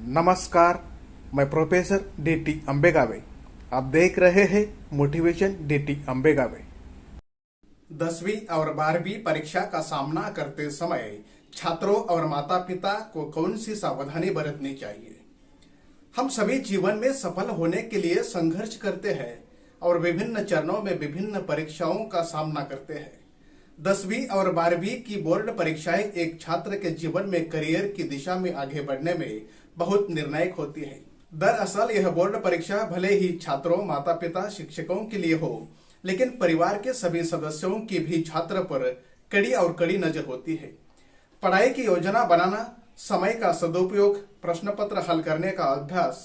नमस्कार, मैं professor DT अंबेगावे। आप देख रहे हैं मोटिवेशन डीटी अंबेगावे। 10वीं और 12वीं परीक्षा का सामना करते समय छात्रों और माता पिता को कौन सी सावधानी बरतनी चाहिए? हम सभी जीवन में सफल होने के लिए संघर्ष करते हैं और विभिन्न चरणों में विभिन्न परीक्षाओं का सामना करते हैं। 10वीं और 12वीं की बोर्ड परीक्षाएं एक छात्र के जीवन में करियर की दिशा में आगे बढ़ने में बहुत निर्णायक होती है। दरअसल यह बोर्ड परीक्षा भले ही छात्रों, माता पिता, शिक्षकों के लिए हो, लेकिन परिवार के सभी सदस्यों की भी छात्र पर कड़ी नजर होती है। पढ़ाई की योजना बनाना, समय का सदुपयोग, प्रश्न पत्र हल करने का अभ्यास,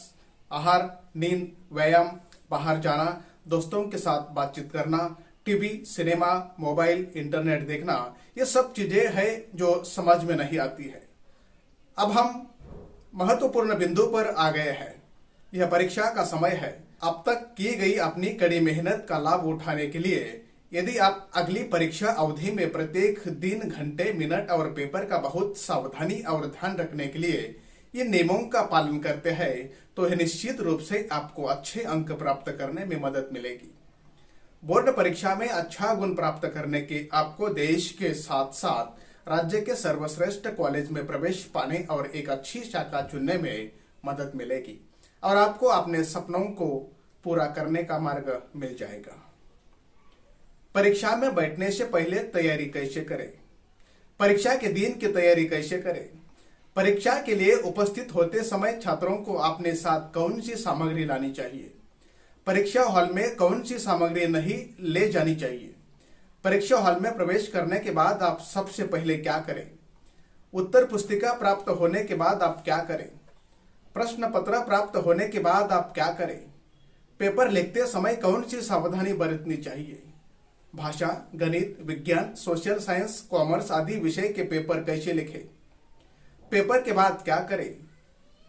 आहार, नींद, व्यायाम, बाहर जाना, दोस्तों के साथ बातचीत करना, टीवी, सिनेमा, मोबाइल, इंटरनेट देखना, ये सब चीजें हैं जो समझ में नहीं आती है। अब हम महत्वपूर्ण बिंदु पर आ गए हैं। यह परीक्षा का समय है। अब तक की गई अपनी कड़ी मेहनत का लाभ उठाने के लिए यदि आप अगली परीक्षा अवधि में प्रत्येक दिन घंटे, मिनट और पेपर का बहुत सावधानी और ध्यान रखने के लिए इन नियमों का पालन करते हैं तो यह निश्चित रूप से आपको अच्छे अंक प्राप्त करने में मदद मिलेगी। बोर्ड परीक्षा में अच्छा गुण प्राप्त करने के आपको देश के साथ साथ राज्य के सर्वश्रेष्ठ कॉलेज में प्रवेश पाने और एक अच्छी शाखा चुनने में मदद मिलेगी और आपको अपने सपनों को पूरा करने का मार्ग मिल जाएगा। परीक्षा में बैठने से पहले तैयारी कैसे करें? परीक्षा के दिन की तैयारी कैसे करें? परीक्षा के लिए उपस्थित होते समय छात्रों को अपने साथ कौन सी सामग्री लानी चाहिए? परीक्षा हॉल में कौन सी सामग्री नहीं ले जानी चाहिए? परीक्षा हॉल में प्रवेश करने के बाद आप सबसे पहले क्या करें? उत्तर पुस्तिका प्राप्त होने के बाद आप क्या करें? प्रश्न पत्र प्राप्त होने के बाद आप क्या करें? पेपर लिखते समय कौन सी सावधानी बरतनी चाहिए? भाषा, गणित, विज्ञान, सोशल साइंस, कॉमर्स आदि विषय के पेपर कैसे लिखें? पेपर के बाद क्या करें?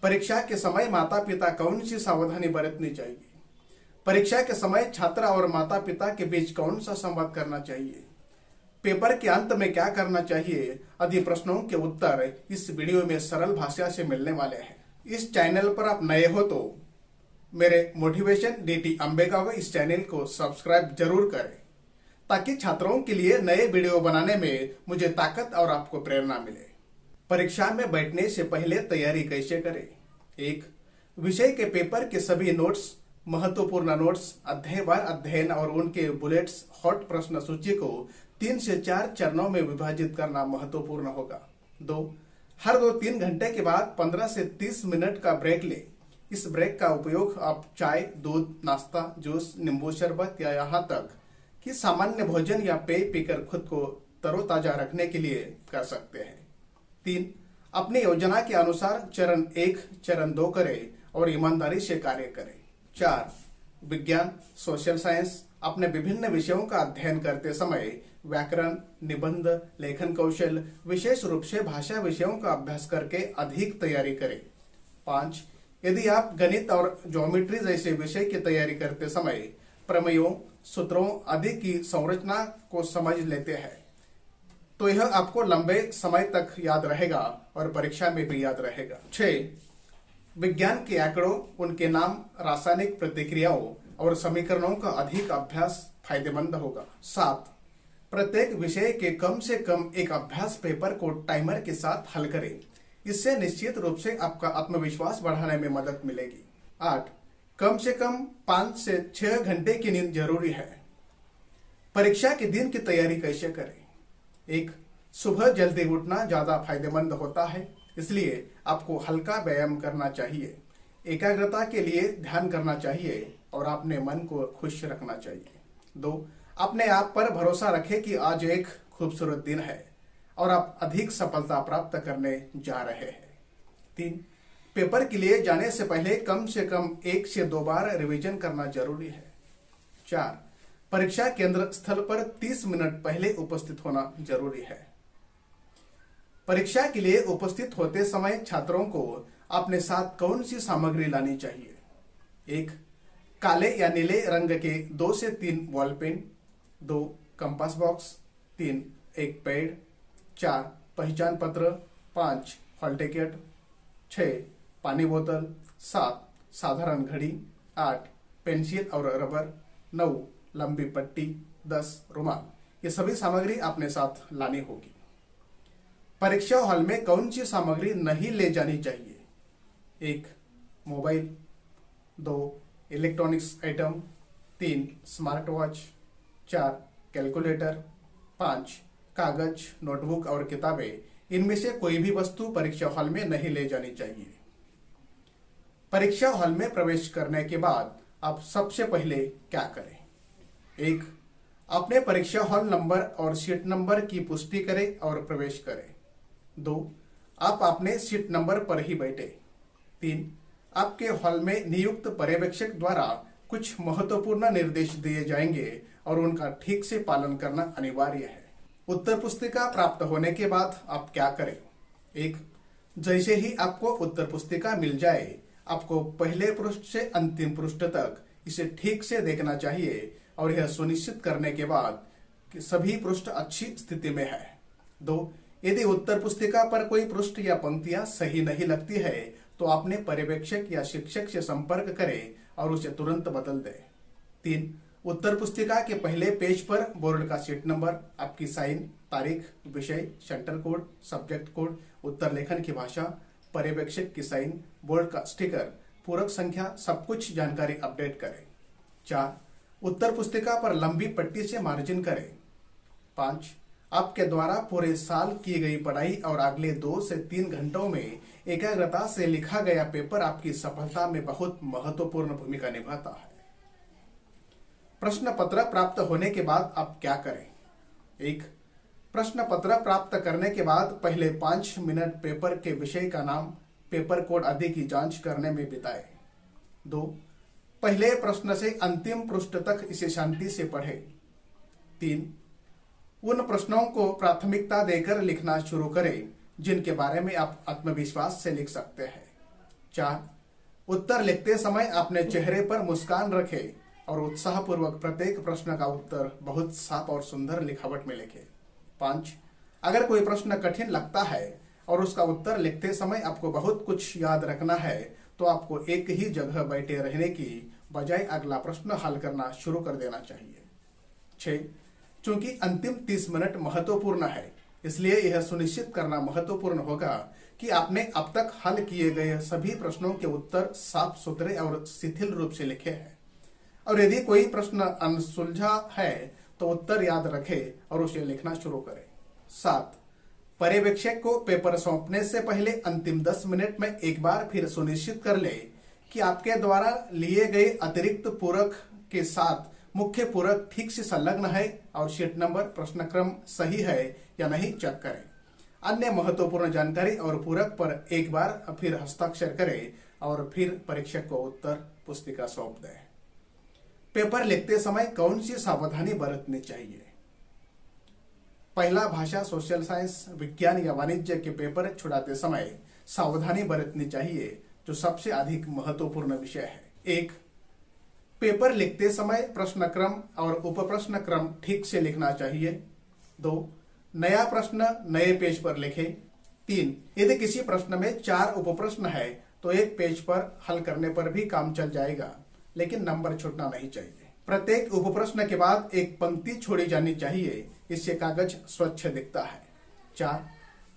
परीक्षा के समय माता पिता कौन सी सावधानी बरतनी चाहिए? परीक्षा के समय छात्र और माता पिता के बीच कौन सा संवाद करना चाहिए? पेपर के अंत में क्या करना चाहिए? आदि प्रश्नों के उत्तर इस वीडियो में सरल भाषा से मिलने वाले हैं। इस चैनल पर आप नए हो तो मेरे मोटिवेशन डीटी अंबेगावे इस चैनल को सब्सक्राइब जरूर करें ताकि छात्रों के लिए नए वीडियो बनाने में मुझे ताकत और आपको प्रेरणा मिले। परीक्षा में बैठने से पहले तैयारी कैसे करें? 1. विषय के पेपर के सभी नोट्स, महत्वपूर्ण नोट्स, अध्यायवार अध्ययन और उनके बुलेट्स, हॉट प्रश्न सूची को 3 से 4 चरणों में विभाजित करना महत्वपूर्ण होगा। 2. हर 2-3 घंटे के बाद 15 से 30 मिनट का ब्रेक लें। इस ब्रेक का उपयोग आप चाय, दूध, नाश्ता, जूस, नींबू शरबत या यहाँ तक कि सामान्य भोजन या पेय पीकर खुद को तरोताजा रखने के लिए कर सकते हैं। 3. अपनी योजना के अनुसार चरण 1, चरण 2 करें और ईमानदारी से कार्य करें। 4. विज्ञान, सोशल साइंस, अपने विभिन्न विषयों का अध्ययन करते समय व्याकरण, निबंध, लेखन कौशल, विशेष रूप से भाषा विषयों का अभ्यास करके अधिक तैयारी करें। 5. यदि आप गणित और ज्योमेट्री जैसे विषय की तैयारी करते समय प्रमेयों, सूत्रों आदि की संरचना को समझ लेते हैं तो यह आपको लंबे समय तक याद रहेगा और परीक्षा में भी याद रहेगा। 6. विज्ञान के आंकड़ों, उनके नाम, रासायनिक प्रतिक्रियाओं और समीकरणों का अधिक अभ्यास फायदेमंद होगा। 7. प्रत्येक विषय के कम से कम एक अभ्यास पेपर को टाइमर के साथ हल करें। इससे निश्चित रूप से आपका आत्मविश्वास बढ़ाने में मदद मिलेगी। 8. कम से कम 5 से 6 घंटे की नींद जरूरी है। परीक्षा के दिन की तैयारी कैसे करें? 1. सुबह जल्दी उठना ज्यादा फायदेमंद होता है, इसलिए आपको हल्का व्यायाम करना चाहिए, एकाग्रता के लिए ध्यान करना चाहिए और अपने मन को खुश रखना चाहिए। 2. अपने आप पर भरोसा रखें कि आज एक खूबसूरत दिन है और आप अधिक सफलता प्राप्त करने जा रहे हैं। 3. पेपर के लिए जाने से पहले कम से कम 1 से 2 बार रिवीजन करना जरूरी है। 4. परीक्षा केंद्र स्थल पर 30 मिनट पहले उपस्थित होना जरूरी है। परीक्षा के लिए उपस्थित होते समय छात्रों को अपने साथ कौन सी सामग्री लानी चाहिए? 1. काले या नीले रंग के 2 से 3 बॉल पेन, 2 कंपास बॉक्स, 3 एक पैड, 4 पहचान पत्र, 5 हॉल टिकट, 6 पानी बोतल, 7 साधारण घड़ी, 8 पेंसिल और रबर, 9 लंबी पट्टी, 10 रुमाल। ये सभी सामग्री अपने साथ लानी होगी। परीक्षा हॉल में कौन सी सामग्री नहीं ले जानी चाहिए? 1 mobile, 2 electronics item, 3 smart watch, 4 calculator, 5 कागज, नोटबुक और किताबें। इनमें से कोई भी वस्तु परीक्षा हॉल में नहीं ले जानी चाहिए। परीक्षा हॉल में प्रवेश करने के बाद आप सबसे पहले क्या करें? 1 अपने परीक्षा हॉल नंबर और सीट नंबर की पुष्टि करें और प्रवेश करें। 2 आप अपने सीट नंबर पर ही बैठे। 3 आपके हॉल में नियुक्त पर्यवेक्षक द्वारा कुछ महत्वपूर्ण निर्देश दिए जाएंगे और उनका ठीक से पालन करना अनिवार्य है। उत्तर पुस्तिका प्राप्त होने के बाद आप क्या करें? 1 जैसे ही आपको उत्तर पुस्तिका मिल जाए, आपको पहले पृष्ठ से अंतिम पृष्ठ तक इसे ठीक से देखना चाहिए और यह सुनिश्चित करने के बाद कि सभी पृष्ठ अच्छी स्थिति में है। 2 यदि उत्तर पुस्तिका पर कोई पृष्ठ या पंक्तियां सही नहीं लगती है तो अपने पर्यवेक्षक या शिक्षक से संपर्क करें और उसे तुरंत बदल दें। 3 उत्तर पुस्तिका के पहले पेज पर बोर्ड का सीट नंबर, आपकी साइन, तारीख, विषय, सेंटर कोड, सब्जेक्ट कोड, उत्तर लेखन की भाषा, पर्यवेक्षक की साइन, बोर्ड का स्टिकर, पूरक संख्या, सब कुछ जानकारी अपडेट करें। 4 उत्तर पुस्तिका पर लंबी पट्टी से मार्जिन करें। 5 आपके द्वारा पूरे साल की गई पढ़ाई और अगले 2 से 3 घंटों में एकाग्रता से लिखा गया पेपर आपकी सफलता में बहुत महत्वपूर्ण भूमिका निभाता है। प्रश्न पत्र प्राप्त होने के बाद आप क्या करें? 1 प्रश्न पत्र प्राप्त करने के बाद पहले 5 मिनट पेपर के विषय का नाम, पेपर कोड आदि की जांच करने में बिताएं। 2 पहले प्रश्न से अंतिम पृष्ठ तक इसे शांति से पढ़ें। 3 उन प्रश्नों को प्राथमिकता देकर लिखना शुरू करें जिनके बारे में आप आत्मविश्वास से लिख सकते हैं। 4 उत्तर लिखते समय अपने चेहरे पर मुस्कान रखें और उत्साहपूर्वक प्रत्येक प्रश्न का उत्तर बहुत साफ और सुंदर लिखावट में लिखें। 5 अगर कोई प्रश्न कठिन लगता है और उसका उत्तर लिखते समय आपको बहुत कुछ याद रखना है तो आपको एक ही जगह बैठे रहने की बजाय अगला प्रश्न हल करना शुरू कर देना चाहिए। 6 चूंकि अंतिम 30 मिनट महत्वपूर्ण है, इसलिए यह सुनिश्चित करना महत्वपूर्ण होगा कि आपने अब तक हल किए गए सभी प्रश्नों के उत्तर साफ सुथरे और शिथिल रूप से लिखे हैं और यदि कोई प्रश्न अनसुलझा है तो उत्तर याद रखें और उसे लिखना शुरू करें। 7 पर्यवेक्षक को पेपर सौंपने से पहले अंतिम 10 मिनट में एक बार फिर सुनिश्चित कर ले कि आपके द्वारा लिए गए अतिरिक्त पूरक के साथ मुख्य पूरक ठीक से संलग्न है और शीट नंबर, प्रश्न क्रम सही है या नहीं चेक करें। अन्य महत्वपूर्ण जानकारी और पूरक पर एक बार फिर हस्ताक्षर करें और फिर परीक्षक को उत्तर पुस्तिका सौंप दें। पेपर लिखते समय कौन सी सावधानी बरतनी चाहिए? पहला, भाषा, सोशल साइंस, विज्ञान या वाणिज्य के पेपर छुड़ाते समय सावधानी बरतनी चाहिए जो सबसे अधिक महत्वपूर्ण विषय है। 1 पेपर लिखते समय प्रश्न क्रम और उप प्रश्न क्रम ठीक से लिखना चाहिए। 2 नया प्रश्न नए पेज पर लिखें। 3 यदि किसी प्रश्न में 4 उप प्रश्न है तो एक पेज पर हल करने पर भी काम चल जाएगा, लेकिन नंबर छूटना नहीं चाहिए। प्रत्येक उप प्रश्न के बाद एक पंक्ति छोड़ी जानी चाहिए, इससे कागज स्वच्छ दिखता है। 4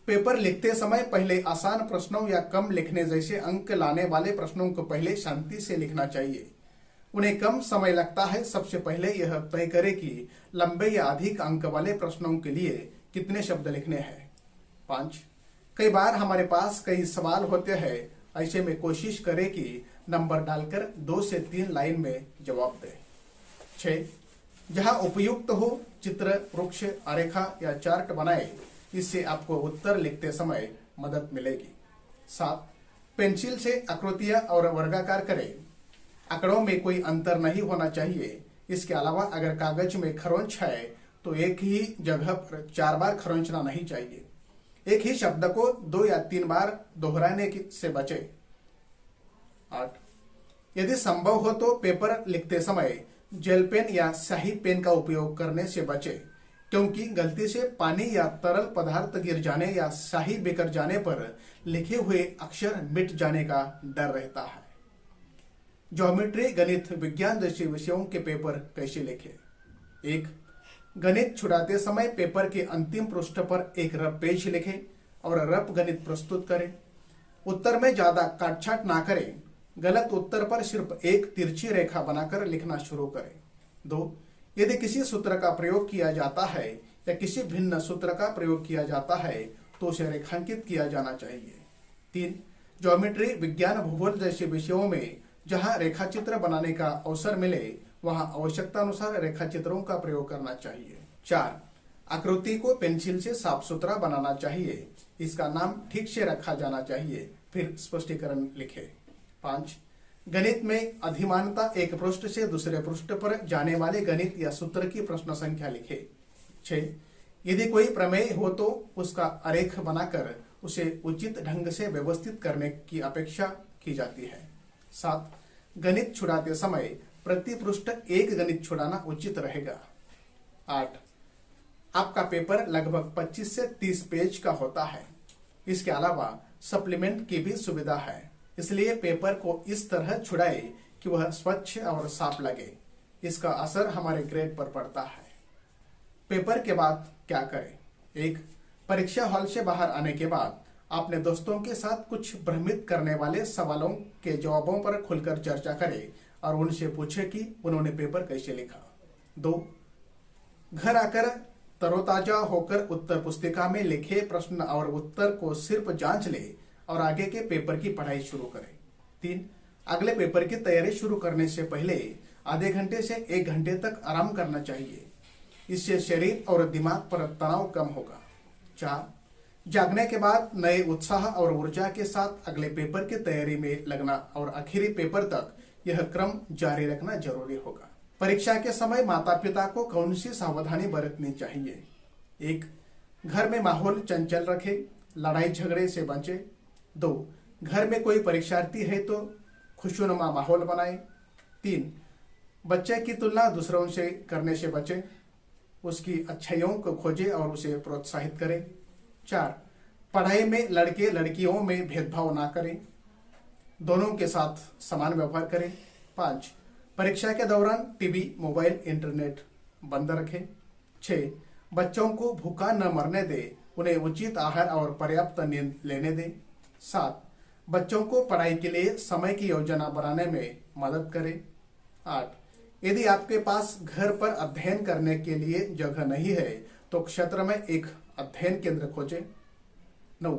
पेपर लिखते समय पहले आसान प्रश्नों या कम लिखने जैसे अंक लाने वाले प्रश्नों को पहले शांति से लिखना चाहिए। उन्हें कम समय लगता है, सबसे पहले यह तय करें कि लंबे या अधिक अंक वाले प्रश्नों के लिए कितने शब्द लिखने हैं। 5 कई बार हमारे पास कई सवाल होते हैं, ऐसे में कोशिश करें कि नंबर डालकर 2 से 3 लाइन में जवाब दें। 6 जहां उपयुक्त हो चित्र, वृक्ष, आरेखा या चार्ट बनाए, इससे आपको उत्तर लिखते समय मदद मिलेगी। 7 पेंसिल से आकृतियां और वर्गाकार करें। आंकड़ों में कोई अंतर नहीं होना चाहिए। इसके अलावा अगर कागज में खरोंच है तो एक ही जगह पर 4 बार खरोंचना नहीं चाहिए। एक ही शब्द को 2 या 3 बार दोहराने से बचे। 8 यदि संभव हो तो पेपर लिखते समय जेल पेन या स्याही पेन का उपयोग करने से बचे। क्योंकि गलती से पानी या तरल पदार्थ गिर जाने या स्याही बिखर जाने पर लिखे हुए अक्षर मिट जाने का डर रहता है। ज्योमेट्री, गणित, विज्ञान जैसे विषयों के पेपर कैसे लिखें? 1. गणित छुड़ाते समय पेपर के अंतिम पृष्ठ पर एक रफ पेज लिखें और रफ गणित प्रस्तुत करें। उत्तर में ज्यादा काटछाट ना करें। गलत उत्तर पर सिर्फ एक तिरछी रेखा बनाकर लिखना शुरू करें। 2. यदि किसी सूत्र का प्रयोग किया जाता है या किसी भिन्न सूत्र का प्रयोग किया जाता है तो उसे रेखांकित किया जाना चाहिए। 3. ज्योमेट्री, विज्ञान, भूगोल जैसे विषयों में जहां रेखाचित्र बनाने का अवसर मिले वहां आवश्यकता अनुसार रेखाचित्रों का प्रयोग करना चाहिए। 4. आकृति को पेंसिल से साफ सुथरा बनाना चाहिए। इसका नाम ठीक से रखा जाना चाहिए। फिर स्पष्टीकरण लिखें। 5. गणित में अधिमानता एक पृष्ठ से दूसरे पृष्ठ पर जाने वाले गणित या सूत्र की प्रश्न संख्या लिखें। 6. यदि कोई प्रमेय हो तो उसका आरेख बनाकर उसे उचित ढंग से व्यवस्थित करने की अपेक्षा की जाती है। 7. गणित छुड़ाते समय प्रति पृष्ठ एक गणित छुड़ाना उचित रहेगा। 8. आपका पेपर लगभग 25 से 30 पेज का होता है। इसके अलावा सप्लीमेंट की भी सुविधा है, इसलिए पेपर को इस तरह छुड़ाए कि वह स्वच्छ और साफ लगे। इसका असर हमारे ग्रेड पर पड़ता है। पेपर के बाद क्या करें? 1. परीक्षा हॉल से बाहर आने के बाद अपने दोस्तों के साथ कुछ भ्रमित करने वाले सवालों के जवाबों पर खुलकर चर्चा करें और उनसे पूछे कि उन्होंने पेपर कैसे लिखा। 2. घर आकर तरोताजा होकर उत्तर पुस्तिका में लिखे प्रश्न और उत्तर को सिर्फ जांच ले और आगे के पेपर की पढ़ाई शुरू करें। 3. अगले पेपर की तैयारी शुरू करने से पहले आधे घंटे से 1 घंटे तक आराम करना चाहिए। इससे शरीर और दिमाग पर तनाव कम होगा। 4. जागने के बाद नए उत्साह और ऊर्जा के साथ अगले पेपर की तैयारी में लगना और आखिरी पेपर तक यह क्रम जारी रखना जरूरी होगा। परीक्षा के समय माता पिता को कौन सी सावधानी बरतनी चाहिए? 1. घर में माहौल चंचल रखें, लड़ाई झगड़े से बचें। 2. घर में कोई परीक्षार्थी है तो खुशनुमा माहौल बनाएं। 3. बच्चे की तुलना दूसरों से करने से बचें, उसकी अच्छाइयों को खोजें और उसे प्रोत्साहित करें। 4. पढ़ाई में लड़के लड़कियों में भेदभाव ना करें, दोनों के साथ समान व्यवहार करें। 5. परीक्षा के दौरान टीवी, मोबाइल, इंटरनेट बंद रखें। 6. बच्चों को भूखा न मरने दें, उन्हें उचित आहार और पर्याप्त नींद लेने दें। 7. बच्चों को पढ़ाई के लिए समय की योजना बनाने में मदद करें। 8. यदि आपके पास घर पर अध्ययन करने के लिए जगह नहीं है तो क्षेत्र में एक अध्ययन केंद्र खोजें। 9.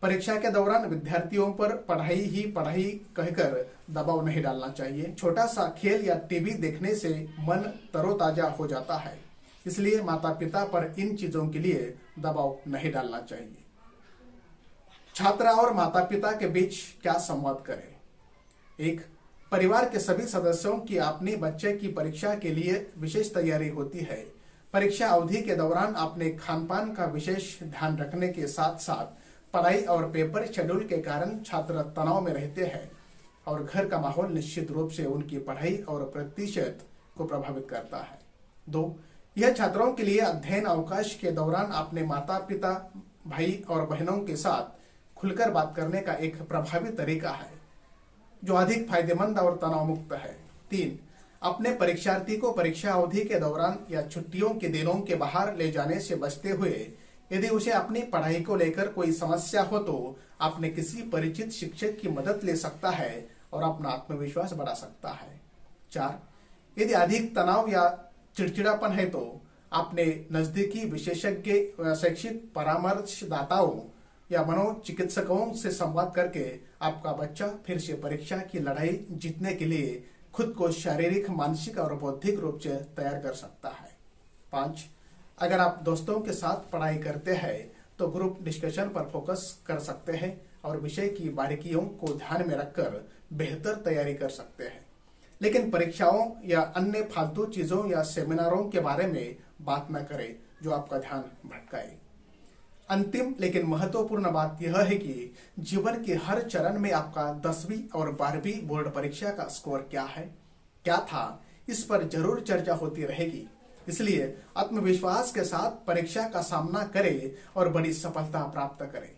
परीक्षा के दौरान विद्यार्थियों पर पढ़ाई ही पढ़ाई कहकर दबाव नहीं डालना चाहिए। छोटा सा खेल या टीवी देखने से मन तरोताजा हो जाता है, इसलिए माता पिता पर इन चीजों के लिए दबाव नहीं डालना चाहिए। छात्र और माता पिता के बीच क्या संवाद करें? 1. परिवार के सभी सदस्यों की अपने बच्चे की परीक्षा के लिए विशेष तैयारी होती है। परीक्षा अवधि के दौरान अपने खान पान का विशेष ध्यान रखने के साथ साथ पढ़ाई और पेपर शेड्यूल के कारण छात्र तनाव में रहते हैं और घर का माहौल निश्चित रूप से उनकी पढ़ाई और प्रतिशत को प्रभावित करता है। 2. यह छात्रों के लिए अध्ययन अवकाश के दौरान अपने माता पिता, भाई और बहनों के साथ खुलकर बात करने का एक प्रभावी तरीका है जो अधिक फायदेमंद और तनाव मुक्त है। 3. अपने परीक्षार्थी को परीक्षा अवधि के दौरान या छुट्टियों के दिनों के बाहर ले जाने से बचते हुए यदि उसे अपनी पढ़ाई को लेकर कोई समस्या हो तो अपने किसी परिचित शिक्षक की मदद ले सकता है और अपना आत्मविश्वास बढ़ा सकता है। 4. यदि अधिक तनाव या चिड़चिड़ापन है तो अपने नजदीकी विशेषज्ञ, शैक्षिक परामर्शदाताओं या मनोचिकित्सकों से संवाद करके आपका बच्चा फिर से परीक्षा की लड़ाई जीतने के लिए खुद को शारीरिक, मानसिक और बौद्धिक रूप से तैयार कर सकता है। 5. अगर आप दोस्तों के साथ पढ़ाई करते हैं तो ग्रुप डिस्कशन पर फोकस कर सकते हैं और विषय की बारीकियों को ध्यान में रखकर बेहतर तैयारी कर सकते हैं। लेकिन परीक्षाओं या अन्य फालतू चीजों या सेमिनारों के बारे में बात न करें जो आपका ध्यान भटकाए। अंतिम लेकिन महत्वपूर्ण बात यह है कि जीवन के हर चरण में आपका 10वीं और 12वीं बोर्ड परीक्षा का स्कोर क्या है, क्या था, इस पर जरूर चर्चा होती रहेगी। इसलिए आत्मविश्वास के साथ परीक्षा का सामना करें और बड़ी सफलता प्राप्त करें।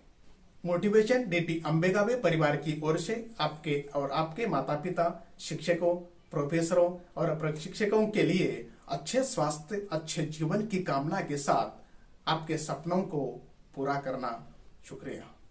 मोटिवेशन डीटी अंबेगावे परिवार की ओर से आपके और आपके माता पिता, शिक्षकों, प्रोफेसरों और प्रशिक्षकों के लिए अच्छे स्वास्थ्य, अच्छे जीवन की कामना के साथ आपके सपनों को पूरा करना। शुक्रिया।